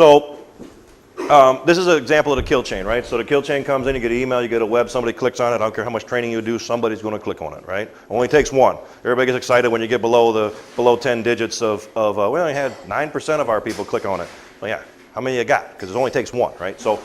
So this is an example of the kill chain, right? So the kill chain comes in, you get an email, you get a web, somebody clicks on it. I don't care how much training you do, somebody's going to click on it, right? Only takes one. Everybody gets excited when you get below 10 digits of we only had 9% of our people click on it. Well, yeah, how many you got? Because it only takes one, right? So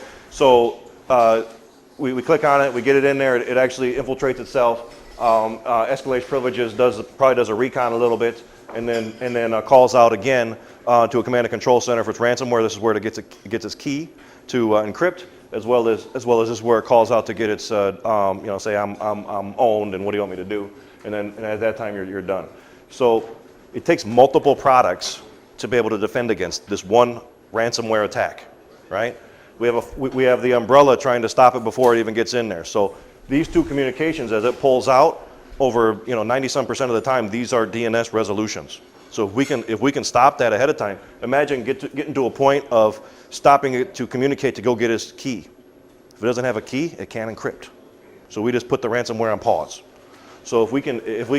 we click on it, we get it in there, it actually infiltrates itself, escalates privileges, probably does a recon a little bit, and then calls out again to a command and control center. If it's ransomware, this is where it gets its key to encrypt, as well as this is where it calls out to get its say I'm owned and what do you want me to do, and at that time you're done. So it takes multiple products to be able to defend against this one ransomware attack, right? We have the umbrella trying to stop it before it even gets in there. So these two communications, as it pulls out, over 90-some% of the time, these are DNS resolutions. So if we can stop that ahead of time, imagine getting to a point of stopping it to communicate to go get his key. If it doesn't have a key, it can't encrypt. So we just put the ransomware on pause. So if we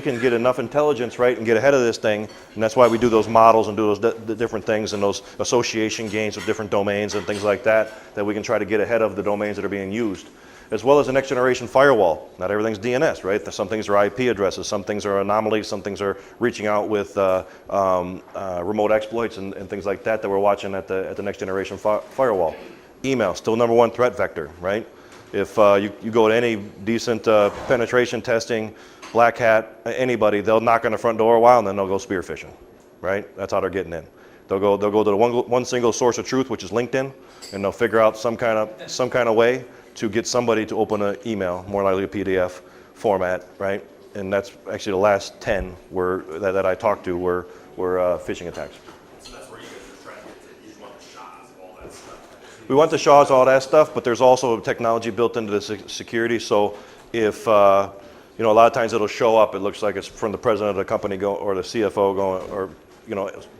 can get enough intelligence, right, and get ahead of this thing, and that's why we do those models and do those the different things and those association gains with different domains and things like that we can try to get ahead of the domains that are being used. As well as the next generation firewall. Not everything's DNS, right? Some things are IP addresses, some things are anomalies, some things are reaching out with remote exploits and things like that we're watching at the next generation firewall. Email, still #1 threat vector, right? If you go to any decent penetration testing, black hat, anybody, they'll knock on the front door a while and then they'll go spear phishing, right? That's how they're getting in. They'll go to the one single source of truth, which is LinkedIn, and they'll figure out some kind of way to get somebody to open an email, more likely a PDF format, right? And that's actually the last 10 that I talked to were phishing attacks. So that's where you guys are trying to, you want the SHAs, all that stuff. We want the SHAs, all that stuff, but there's also technology built into the security. So if, a lot of times it'll show up, it looks like it's from the president of the company or the CFO going, or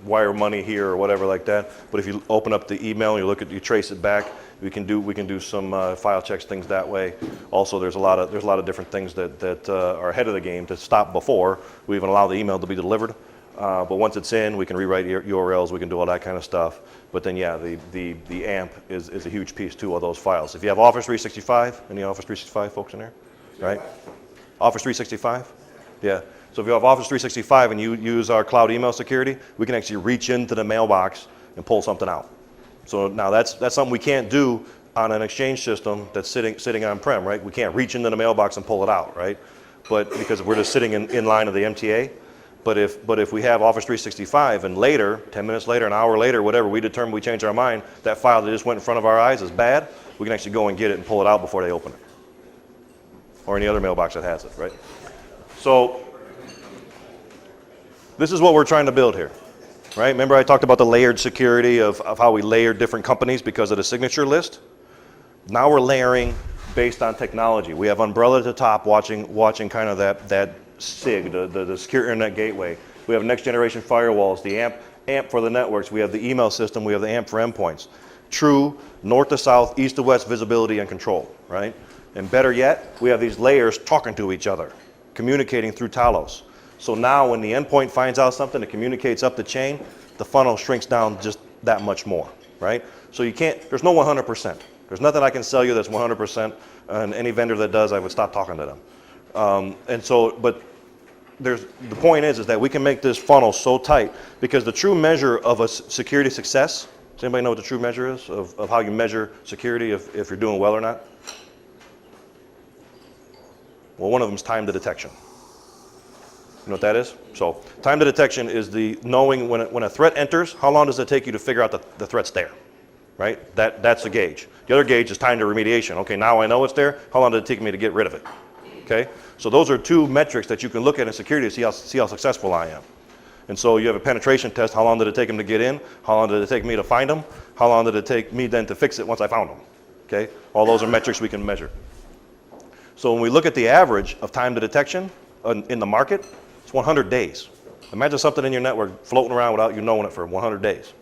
wire money here or whatever like that. But if you open up the email and you trace it back, we can do some file checks, things that way. Also, there's a lot of different things that are ahead of the game to stop before we even allow the email to be delivered. But once it's in, we can rewrite URLs, we can do all that kind of stuff. But then, yeah, the AMP is a huge piece too of those files. If you have Office 365, any Office 365 folks in there, right? Office 365, yeah. So if you have Office 365 and you use our cloud email security, we can actually reach into the mailbox and pull something out. So now that's something we can't do on an Exchange system that's sitting on-prem, right? We can't reach into the mailbox and pull it out, right? But because we're just sitting in line of the MTA. But if we have Office 365 and later, 10 minutes later, an hour later, whatever, we change our mind, that file that just went in front of our eyes is bad, we can actually go and get it and pull it out before they open it. Or any other mailbox that has it, right? So this is what we're trying to build here. Right? Remember I talked about the layered security of how we layered different companies because of the signature list? Now we're layering based on technology. We have Umbrella at the top watching kind of that SIG, the Secure Internet Gateway. We have next generation firewalls, the AMP for the networks. We have the email system. We have the AMP for endpoints. True north to south, east to west visibility and control, right? And better yet, we have these layers talking to each other, communicating through Talos. So now when the endpoint finds out something, it communicates up the chain, the funnel shrinks down just that much more, right? So there's no 100%. There's nothing I can sell you that's 100%, and any vendor that does, I would stop talking to them. But the point is that we can make this funnel so tight because the true measure of a security success, does anybody know what the true measure is of how you measure security if you're doing well or not? Well, one of them is time to detection. You know what that is? So time to detection is the knowing when a threat enters, how long does it take you to figure out the threat's there, right? That's the gauge. The other gauge is time to remediation. Okay, now I know it's there. How long did it take me to get rid of it? Okay, so those are two metrics that you can look at in security to see how successful I am. And so you have a penetration test. How long did it take them to get in? How long did it take me to find them? How long did it take me then to fix it once I found them? Okay, all those are metrics we can measure. So when we look at the average of time to detection in the market, it's 100 days. Imagine something in your network floating around without you knowing it for 100 days.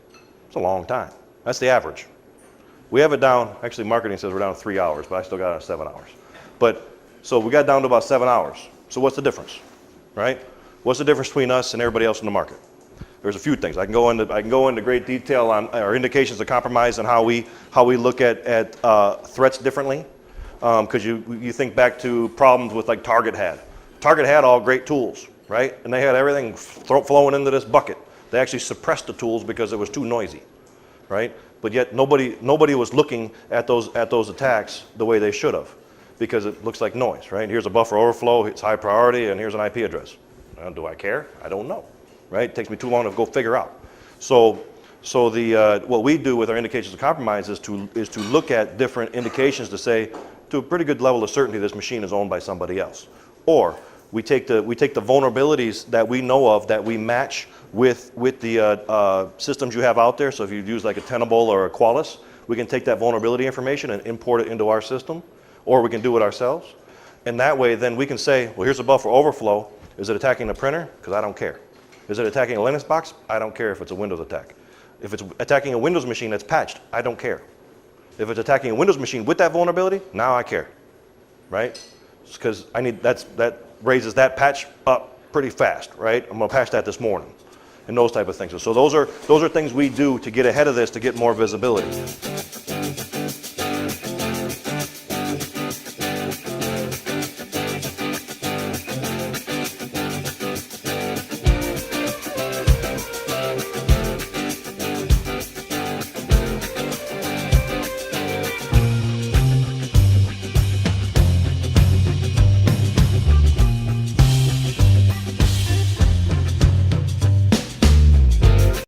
It's a long time. That's the average. We have it down, actually marketing says we're down to 3 hours, but I still got it at 7 hours. So we got down to about 7 hours. So what's the difference, right? What's the difference between us and everybody else in the market? There's a few things. I can go into great detail on our indications of compromise and how we look at threats differently. Because you think back to problems with like Target had. Target had all great tools, right? And they had everything flowing into this bucket. They actually suppressed the tools because it was too noisy, right? But yet nobody was looking at those attacks the way they should have, because it looks like noise, right? Here's a buffer overflow, it's high priority, and here's an IP address. Do I care? I don't know, right? It takes me too long to go figure out. So what we do with our indications of compromise is to look at different indications to say, to a pretty good level of certainty, this machine is owned by somebody else. Or we take the vulnerabilities that we know of that we match with the systems you have out there. So if you use like a Tenable or a Qualys, we can take that vulnerability information and import it into our system, or we can do it ourselves. And that way then we can say, well, here's a buffer overflow. Is it attacking the printer? Because I don't care. Is it attacking a Linux box? I don't care if it's a Windows attack. If it's attacking a Windows machine that's patched, I don't care. If it's attacking a Windows machine with that vulnerability, now I care, right? Because that raises that patch up pretty fast, right? I'm gonna patch that this morning, and those type of things. So those are things we do to get ahead of this, to get more visibility.